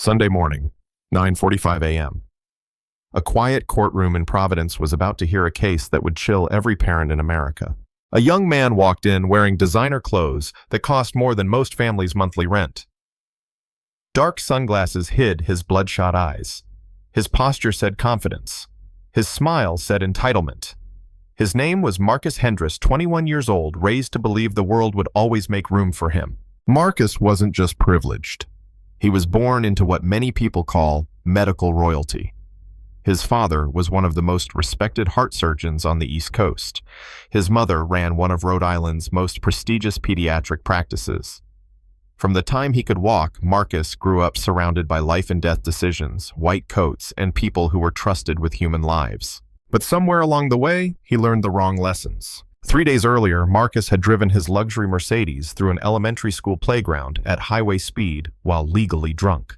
Sunday morning, 9:45 a.m. A quiet courtroom in Providence was about to hear a case that would chill every parent in America. A young man walked in wearing designer clothes that cost more than most families' monthly rent. Dark sunglasses hid his bloodshot eyes. His posture said confidence. His smile said entitlement. His name was Marcus Hendris, 21 years old, raised to believe the world would always make room for him. Marcus wasn't just privileged. He was born into what many people call medical royalty. His father was one of the most respected heart surgeons on the East Coast. His mother ran one of Rhode Island's most prestigious pediatric practices. From the time he could walk, Marcus grew up surrounded by life-and-death decisions, white coats, and people who were trusted with human lives. But somewhere along the way, he learned the wrong lessons. 3 days earlier, Marcus had driven his luxury Mercedes through an elementary school playground at highway speed while legally drunk.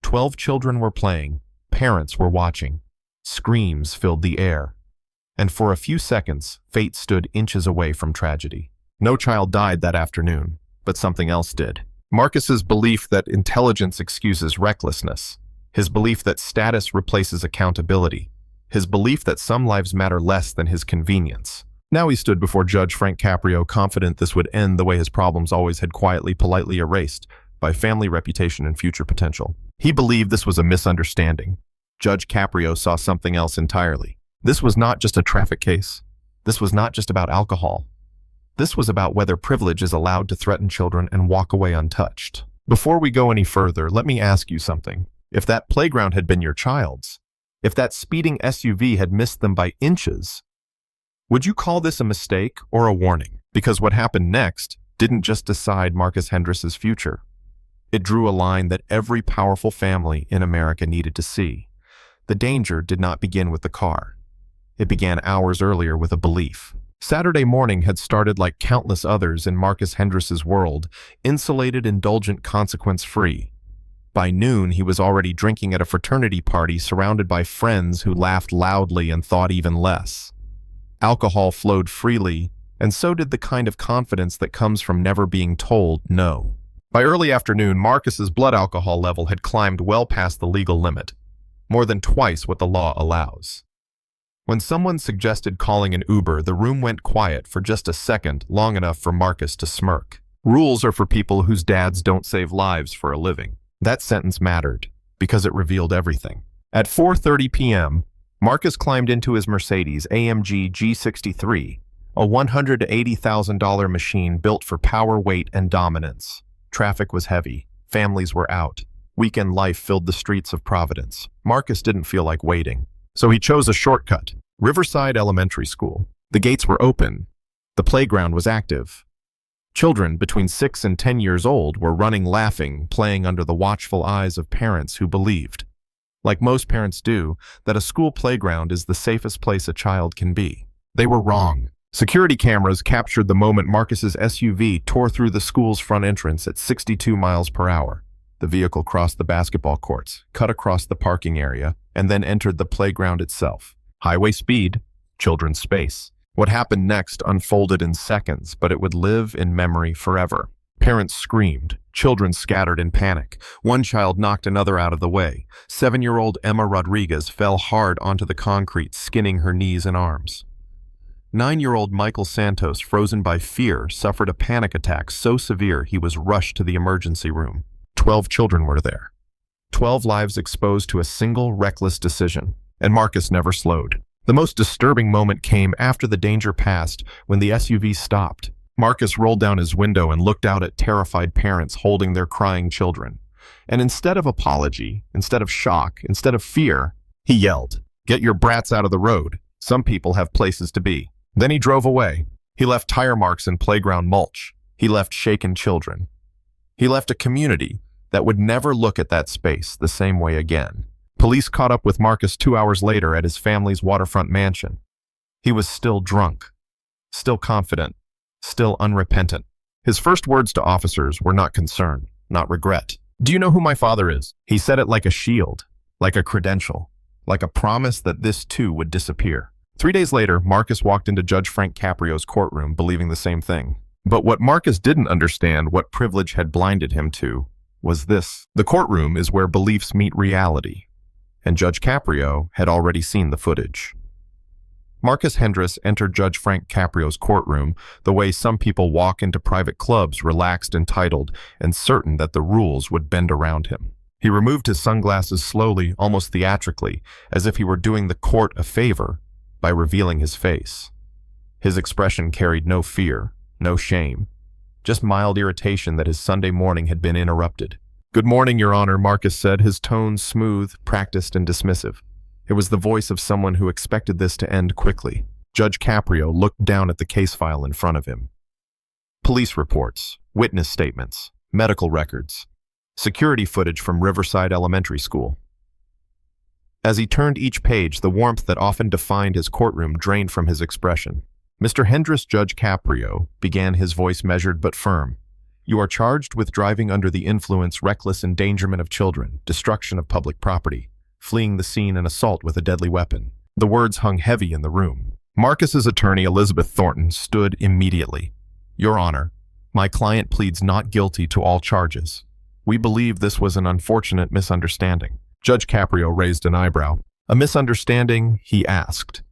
12 children were playing, parents were watching. Screams filled the air. And for a few seconds, fate stood inches away from tragedy. No child died that afternoon, but something else did. Marcus's belief that intelligence excuses recklessness, his belief that status replaces accountability, his belief that some lives matter less than his convenience. Now he stood before Judge Caprio, confident this would end the way his problems always had, quietly, politely erased by family reputation and future potential. He believed this was a misunderstanding. Judge Caprio saw something else entirely. This was not just a traffic case. This was not just about alcohol. This was about whether privilege is allowed to threaten children and walk away untouched. Before we go any further, let me ask you something. If that playground had been your child's, if that speeding SUV had missed them by inches, would you call this a mistake or a warning? Because what happened next didn't just decide Marcus Hendris's future. It drew a line that every powerful family in America needed to see. The danger did not begin with the car. It began hours earlier with a belief. Saturday morning had started like countless others in Marcus Hendris's world, insulated, indulgent, consequence-free. By noon, he was already drinking at a fraternity party surrounded by friends who laughed loudly and thought even less. Alcohol flowed freely, and so did the kind of confidence that comes from never being told no. By early afternoon, Marcus's blood alcohol level had climbed well past the legal limit, more than twice what the law allows. When someone suggested calling an Uber, the room went quiet for just a second, long enough for Marcus to smirk. Rules are for people whose dads don't save lives for a living. That sentence mattered, because it revealed everything. At 4:30 p.m., Marcus climbed into his Mercedes AMG G63, a $180,000 machine built for power, weight, and dominance. Traffic was heavy. Families were out. Weekend life filled the streets of Providence. Marcus didn't feel like waiting, so he chose a shortcut. Riverside Elementary School. The gates were open. The playground was active. Children between 6 and 10 years old were running, laughing, playing under the watchful eyes of parents who believed, like most parents do, that a school playground is the safest place a child can be. They were wrong. Security cameras captured the moment Marcus's SUV tore through the school's front entrance at 62 miles per hour. The vehicle crossed the basketball courts, cut across the parking area, and then entered the playground itself. Highway speed, children's space. What happened next unfolded in seconds, but it would live in memory forever. Parents screamed. Children scattered in panic. One child knocked another out of the way. 7-year-old Emma Rodriguez fell hard onto the concrete, skinning her knees and arms. 9-year-old Michael Santos, frozen by fear, suffered a panic attack so severe he was rushed to the emergency room. 12 children were there. 12 lives exposed to a single reckless decision. And Marcus never slowed. The most disturbing moment came after the danger passed, when the SUV stopped. Marcus rolled down his window and looked out at terrified parents holding their crying children. And instead of apology, instead of shock, instead of fear, he yelled, "Get your brats out of the road. Some people have places to be." Then he drove away. He left tire marks and playground mulch. He left shaken children. He left a community that would never look at that space the same way again. Police caught up with Marcus 2 hours later at his family's waterfront mansion. He was still drunk, still confident, still unrepentant. His first words to officers were not concern, not regret. "Do you know who my father is?" He said it like a shield, like a credential, like a promise that this too would disappear. 3 days later, Marcus walked into Judge Caprio's courtroom believing the same thing. But what Marcus didn't understand, what privilege had blinded him to, was this: the courtroom is where beliefs meet reality, and Judge Caprio had already seen the footage. Marcus Hendris entered Judge Frank Caprio's courtroom the way some people walk into private clubs, relaxed, entitled, and certain that the rules would bend around him. He removed his sunglasses slowly, almost theatrically, as if he were doing the court a favor by revealing his face. His expression carried no fear, no shame, just mild irritation that his Sunday morning had been interrupted. "Good morning, Your Honor," Marcus said, his tone smooth, practiced, and dismissive. It was the voice of someone who expected this to end quickly. Judge Caprio looked down at the case file in front of him. Police reports, witness statements, medical records, security footage from Riverside Elementary School. As he turned each page, the warmth that often defined his courtroom drained from his expression. "Mr. Hendris, Judge Caprio," began, his voice measured but firm. "You are charged with driving under the influence, reckless endangerment of children, destruction of public property, fleeing the scene, and assault with a deadly weapon." The words hung heavy in the room. Marcus's attorney, Elizabeth Thornton, stood immediately. "Your Honor, my client pleads not guilty to all charges. We believe this was an unfortunate misunderstanding." Judge Caprio raised an eyebrow. "A misunderstanding?" he asked.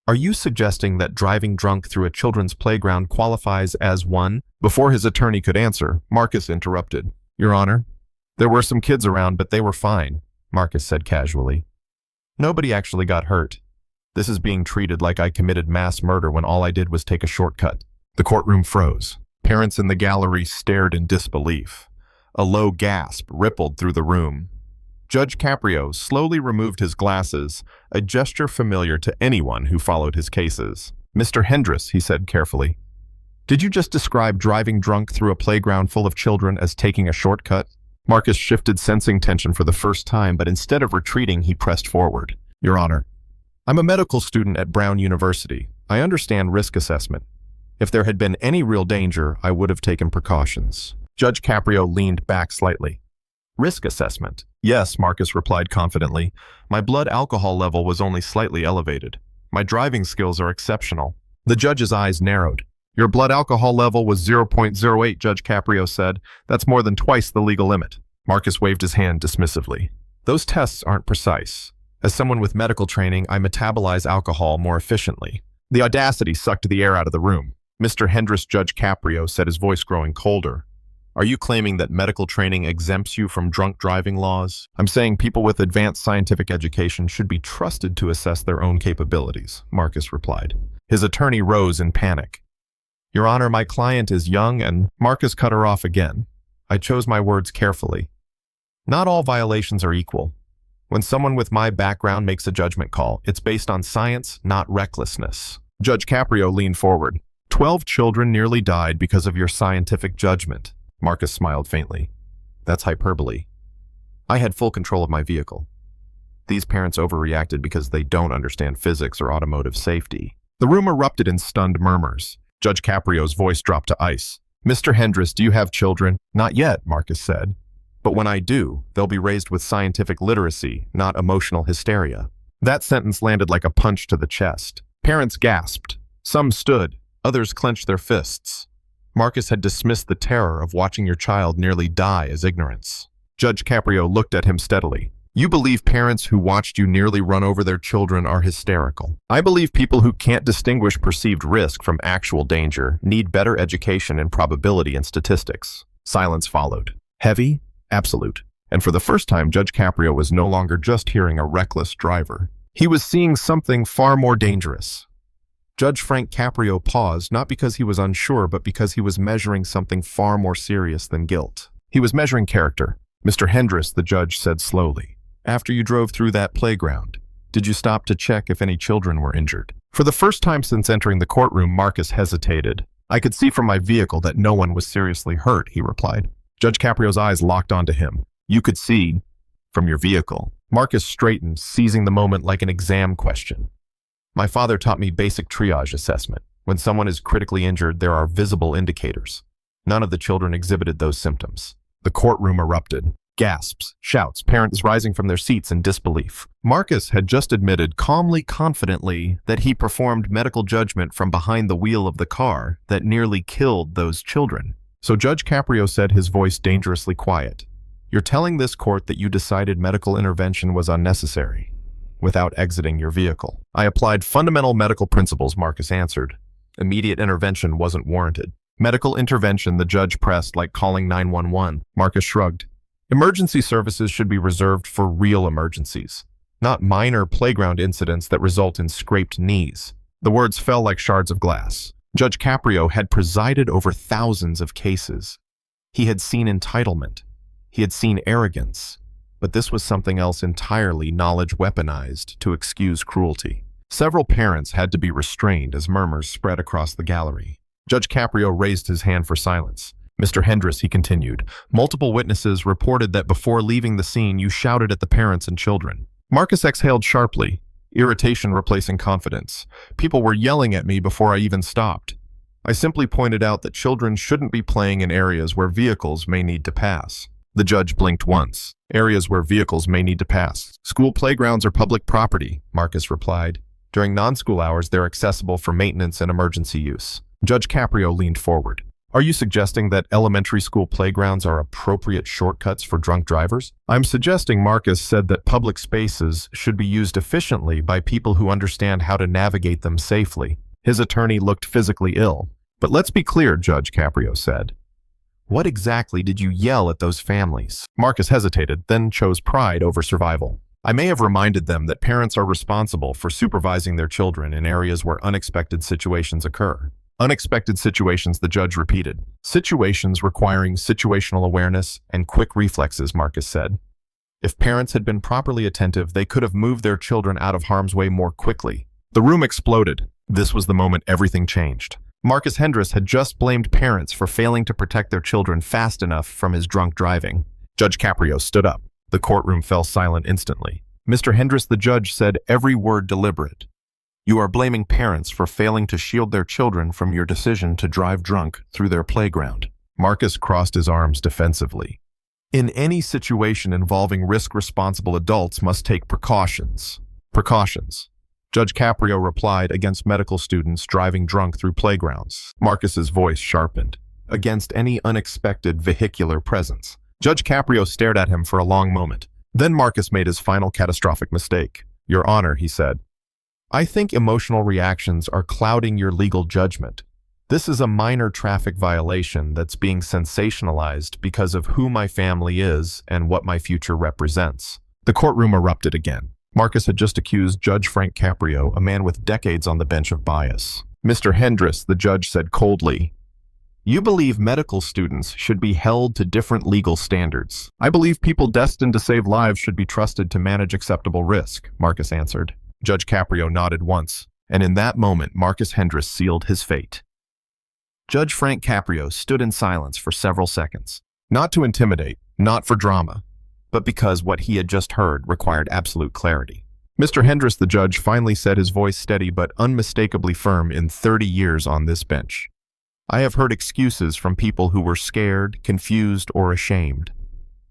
"Are you suggesting that driving drunk through a children's playground qualifies as one?" Before his attorney could answer, Marcus interrupted. "Your Honor, there were some kids around, but they were fine," Marcus said casually. "Nobody actually got hurt. This is being treated like I committed mass murder when all I did was take a shortcut." The courtroom froze. Parents in the gallery stared in disbelief. A low gasp rippled through the room. Judge Caprio slowly removed his glasses, a gesture familiar to anyone who followed his cases. "Mr. Hendris," he said carefully, "did you just describe driving drunk through a playground full of children as taking a shortcut?" Marcus shifted, sensing tension for the first time, but instead of retreating, he pressed forward. "Your Honor, I'm a medical student at Brown University. I understand risk assessment. If there had been any real danger, I would have taken precautions." Judge Caprio leaned back slightly. "Risk assessment?" "Yes," Marcus replied confidently. "My blood alcohol level was only slightly elevated. My driving skills are exceptional." The judge's eyes narrowed. "Your blood alcohol level was 0.08, Judge Caprio said. "That's more than twice the legal limit." Marcus waved his hand dismissively. "Those tests aren't precise. As someone with medical training, I metabolize alcohol more efficiently." The audacity sucked the air out of the room. "Mr. Hendris," Judge Caprio said, his voice growing colder. "Are you claiming that medical training exempts you from drunk driving laws?" "I'm saying people with advanced scientific education should be trusted to assess their own capabilities," Marcus replied. His attorney rose in panic. "Your Honor, my client is young and—" Marcus cut her off again. "I chose my words carefully. Not all violations are equal. When someone with my background makes a judgment call, it's based on science, not recklessness." Judge Caprio leaned forward. 12 children nearly died because of your scientific judgment." Marcus smiled faintly. "That's hyperbole. I had full control of my vehicle. These parents overreacted because they don't understand physics or automotive safety." The room erupted in stunned murmurs. Judge Caprio's voice dropped to ice. "Mr. Hendris, do you have children?" "Not yet," Marcus said. "But when I do, they'll be raised with scientific literacy, not emotional hysteria." That sentence landed like a punch to the chest. Parents gasped. Some stood. Others clenched their fists. Marcus had dismissed the terror of watching your child nearly die as ignorance. Judge Caprio looked at him steadily. "You believe parents who watched you nearly run over their children are hysterical. I believe people who can't distinguish perceived risk from actual danger need better education in probability and statistics." Silence followed. Heavy, absolute. And for the first time, Judge Caprio was no longer just hearing a reckless driver. He was seeing something far more dangerous. Judge Frank Caprio paused, not because he was unsure, but because he was measuring something far more serious than guilt. He was measuring character. "Mr. Hendris," the judge said slowly, "after you drove through that playground, did you stop to check if any children were injured?" For the first time since entering the courtroom, Marcus hesitated. "I could see from my vehicle that no one was seriously hurt," he replied. Judge Caprio's eyes locked onto him. "You could see from your vehicle." Marcus straightened, seizing the moment like an exam question. "My father taught me basic triage assessment. When someone is critically injured, there are visible indicators. None of the children exhibited those symptoms." The courtroom erupted. Gasps, shouts, parents rising from their seats in disbelief. Marcus had just admitted calmly, confidently, that he performed medical judgment from behind the wheel of the car that nearly killed those children. So Judge Caprio said, his voice dangerously quiet. You're telling this court that you decided medical intervention was unnecessary, without exiting your vehicle. I applied fundamental medical principles, Marcus answered. Immediate intervention wasn't warranted. Medical intervention, the judge pressed, like calling 911. Marcus shrugged. Emergency services should be reserved for real emergencies, not minor playground incidents that result in scraped knees. The words fell like shards of glass. Judge Caprio had presided over thousands of cases. He had seen entitlement. He had seen arrogance. But this was something else entirely, knowledge weaponized to excuse cruelty. Several parents had to be restrained as murmurs spread across the gallery. Judge Caprio raised his hand for silence. Mr. Hendris, he continued, multiple witnesses reported that before leaving the scene you shouted at the parents and children. Marcus exhaled sharply, irritation replacing confidence. People were yelling at me before I even stopped. I simply pointed out that children shouldn't be playing in areas where vehicles may need to pass. The judge blinked once. Areas where vehicles may need to pass. School playgrounds are public property, Marcus replied. During non-school hours, they're accessible for maintenance and emergency use. Judge Caprio leaned forward. Are you suggesting that elementary school playgrounds are appropriate shortcuts for drunk drivers? I'm suggesting, Marcus said, that public spaces should be used efficiently by people who understand how to navigate them safely. His attorney looked physically ill. But let's be clear, Judge Caprio said. What exactly did you yell at those families? Marcus hesitated, then chose pride over survival. I may have reminded them that parents are responsible for supervising their children in areas where unexpected situations occur. Unexpected situations, the judge repeated. Situations requiring situational awareness and quick reflexes, Marcus said. If parents had been properly attentive, they could have moved their children out of harm's way more quickly. The room exploded. This was the moment everything changed. Marcus Hendris had just blamed parents for failing to protect their children fast enough from his drunk driving. Judge Caprio stood up. The courtroom fell silent instantly. Mr. Hendris, the judge said, every word deliberate. You are blaming parents for failing to shield their children from your decision to drive drunk through their playground. Marcus crossed his arms defensively. In any situation involving risk-responsible adults must take precautions. Precautions. Judge Caprio replied, against medical students driving drunk through playgrounds. Marcus's voice sharpened. Against any unexpected vehicular presence. Judge Caprio stared at him for a long moment. Then Marcus made his final catastrophic mistake. Your Honor, he said. I think emotional reactions are clouding your legal judgment. This is a minor traffic violation that's being sensationalized because of who my family is and what my future represents. The courtroom erupted again. Marcus had just accused Judge Frank Caprio, a man with decades on the bench, of bias. Mr. Hendris, the judge said coldly, you believe medical students should be held to different legal standards. I believe people destined to save lives should be trusted to manage acceptable risk, Marcus answered. Judge Caprio nodded once, and in that moment, Marcus Hendris sealed his fate. Judge Frank Caprio stood in silence for several seconds, not to intimidate, not for drama, but because what he had just heard required absolute clarity. Mr. Hendris, the judge, finally said, his voice steady but unmistakably firm. In 30 years on this bench, I have heard excuses from people who were scared, confused, or ashamed.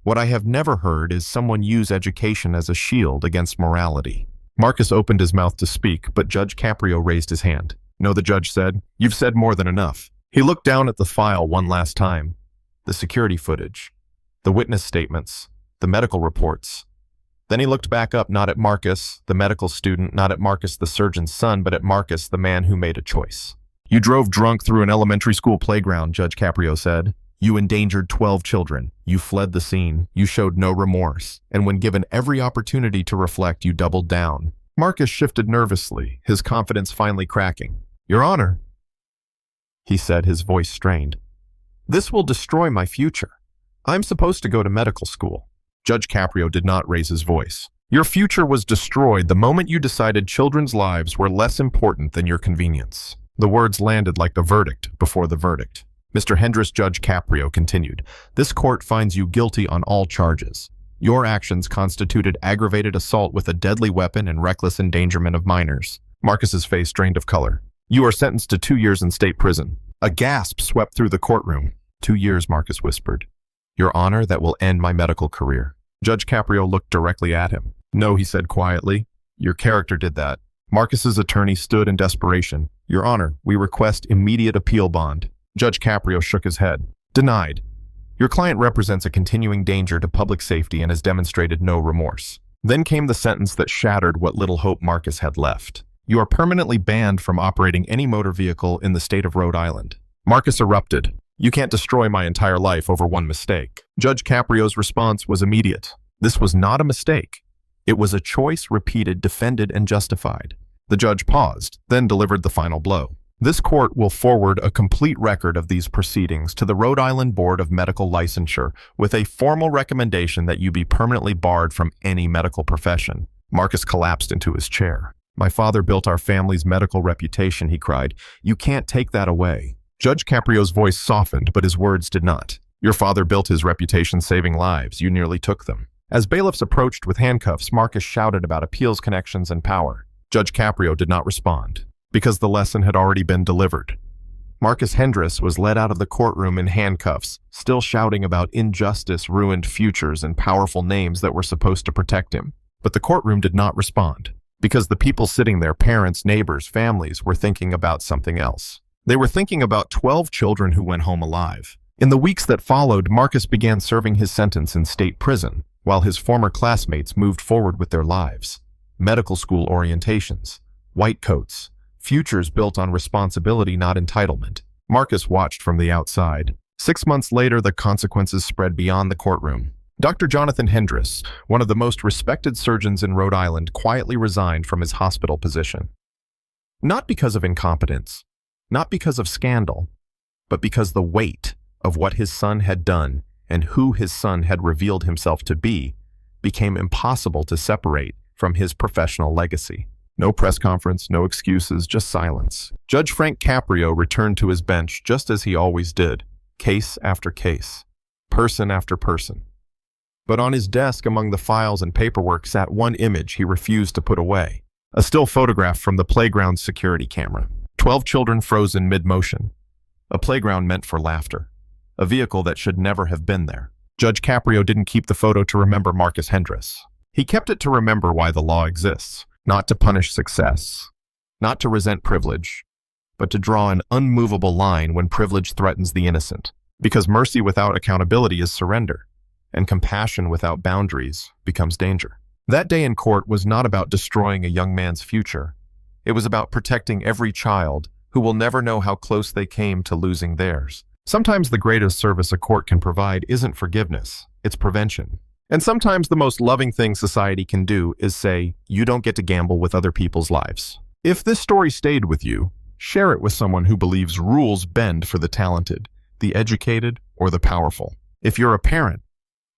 What I have never heard is someone use education as a shield against morality. Marcus opened his mouth to speak, but Judge Caprio raised his hand. No, the judge said, you've said more than enough. He looked down at the file one last time. The security footage, the witness statements, the medical reports. Then he looked back up, not at Marcus, the medical student, not at Marcus, the surgeon's son, but at Marcus, the man who made a choice. You drove drunk through an elementary school playground, Judge Caprio said. You endangered 12 children. You fled the scene. You showed no remorse. And when given every opportunity to reflect, you doubled down. Marcus shifted nervously, his confidence finally cracking. Your Honor, he said, his voice strained. This will destroy my future. I'm supposed to go to medical school. Judge Caprio did not raise his voice. Your future was destroyed the moment you decided children's lives were less important than your convenience. The words landed like the verdict before the verdict. Mr. Hendris, Judge Caprio continued, this court finds you guilty on all charges. Your actions constituted aggravated assault with a deadly weapon and reckless endangerment of minors. Marcus's face drained of color. You are sentenced to 2 years in state prison. A gasp swept through the courtroom. 2 years, Marcus whispered. Your Honor, that will end my medical career. Judge Caprio looked directly at him. No, he said quietly. Your character did that. Marcus's attorney stood in desperation. Your Honor, we request immediate appeal bond. Judge Caprio shook his head. Denied. Your client represents a continuing danger to public safety and has demonstrated no remorse. Then came the sentence that shattered what little hope Marcus had left. You are permanently banned from operating any motor vehicle in the state of Rhode Island. Marcus erupted. You can't destroy my entire life over one mistake. Judge Caprio's response was immediate. This was not a mistake. It was a choice repeated, defended, and justified. The judge paused, then delivered the final blow. This court will forward a complete record of these proceedings to the Rhode Island Board of Medical Licensure with a formal recommendation that you be permanently barred from any medical profession. Marcus collapsed into his chair. My father built our family's medical reputation, he cried. You can't take that away. Judge Caprio's voice softened, but his words did not. Your father built his reputation saving lives. You nearly took them. As bailiffs approached with handcuffs, Marcus shouted about appeals connections and power. Judge Caprio did not respond, because the lesson had already been delivered. Marcus Hendris was led out of the courtroom in handcuffs, still shouting about injustice, ruined futures, and powerful names that were supposed to protect him. But the courtroom did not respond, because the people sitting there, parents, neighbors, families, were thinking about something else. They were thinking about 12 children who went home alive. In the weeks that followed, Marcus began serving his sentence in state prison, while his former classmates moved forward with their lives. Medical school orientations, white coats, futures built on responsibility, not entitlement. Marcus watched from the outside. 6 months later, the consequences spread beyond the courtroom. Dr. Jonathan Hendris, one of the most respected surgeons in Rhode Island, quietly resigned from his hospital position. Not because of incompetence, not because of scandal, but because the weight of what his son had done and who his son had revealed himself to be became impossible to separate from his professional legacy. No press conference, no excuses, just silence. Judge Frank Caprio returned to his bench just as he always did, case after case, person after person. But on his desk among the files and paperwork sat one image he refused to put away, a still photograph from the playground's security camera. 12 children frozen mid-motion. A playground meant for laughter. A vehicle that should never have been there. Judge Caprio didn't keep the photo to remember Marcus Hendris. He kept it to remember why the law exists, not to punish success, not to resent privilege, but to draw an unmovable line when privilege threatens the innocent. Because mercy without accountability is surrender, and compassion without boundaries becomes danger. That day in court was not about destroying a young man's future. It was about protecting every child who will never know how close they came to losing theirs. Sometimes the greatest service a court can provide isn't forgiveness, it's prevention. And sometimes the most loving thing society can do is say, you don't get to gamble with other people's lives. If this story stayed with you, share it with someone who believes rules bend for the talented, the educated, or the powerful. If you're a parent,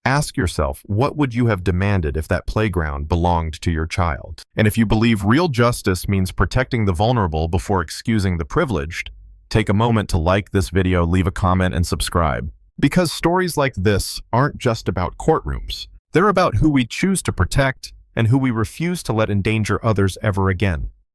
ask yourself, what would you have demanded if that playground belonged to your child? And if you believe real justice means protecting the vulnerable before excusing the privileged, take a moment to like this video, leave a comment, and subscribe. Because stories like this aren't just about courtrooms. They're about who we choose to protect and who we refuse to let endanger others ever again.